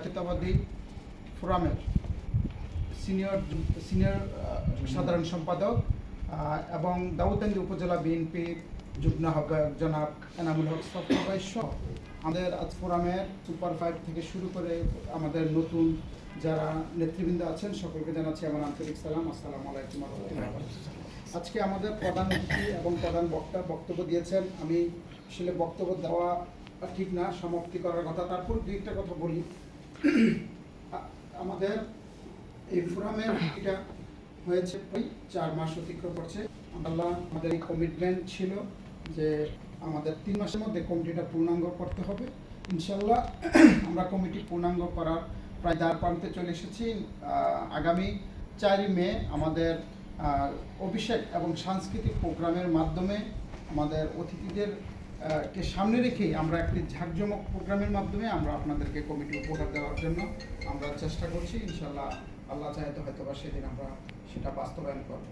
জাতীয়তাবাদী ফোরামের সিনিয়র সাধারণ সম্পাদক এবং দাউদকান্দি উপজেলা বিএনপি যুগ্ম আহ্বায়ক জনাব এনামুল হক সফর ভাই সহ আমাদের আজ ফোরামের সুপার 5 থেকে শুরু করে আমাদের নতুন যারা নেতৃবৃন্দ আছেন সকলকে জানাচ্ছি আমার আন্তরিক সালাম। আসসালামু আলাইকুম ওয়া রাহমাতুল্লাহি ওয়া বারাকাতুহু। আজকে আমাদের প্রধান অতিথি এবং প্রধান বক্তা বক্তব্য দিয়েছেন। আমি আসলে বক্তব্য দেওয়া ঠিক না, সমাপ্তি করার কথা, তারপর দুই একটা কথা বলি। আমাদের এই ফোরামের এটা হয়েছে 4 মাস অতিক্রম করছে। আমাদের এই কমিটমেন্ট ছিল যে আমাদের 3 মাসের মধ্যে কমিটিটা পূর্ণাঙ্গ করতে হবে। ইনশাল্লাহ আমরা কমিটি পূর্ণাঙ্গ করার প্রায় দ্বার প্রান্তে চলে এসেছি। আগামী 4 মে আমাদের অভিষেক এবং সাংস্কৃতিক প্রোগ্রামের মাধ্যমে আমাদের অতিথিদের কে সামনে রেখেই আমরা একটি ঝাঁকজমক প্রোগ্রামের মাধ্যমে আমরা আপনাদেরকে কমিটি উপহার দেওয়ার জন্য আমরা চেষ্টা করছি। ইনশাল্লাহ আল্লাহ চাইতে হয়তো বা সেদিন আমরা সেটা বাস্তবায়ন করব।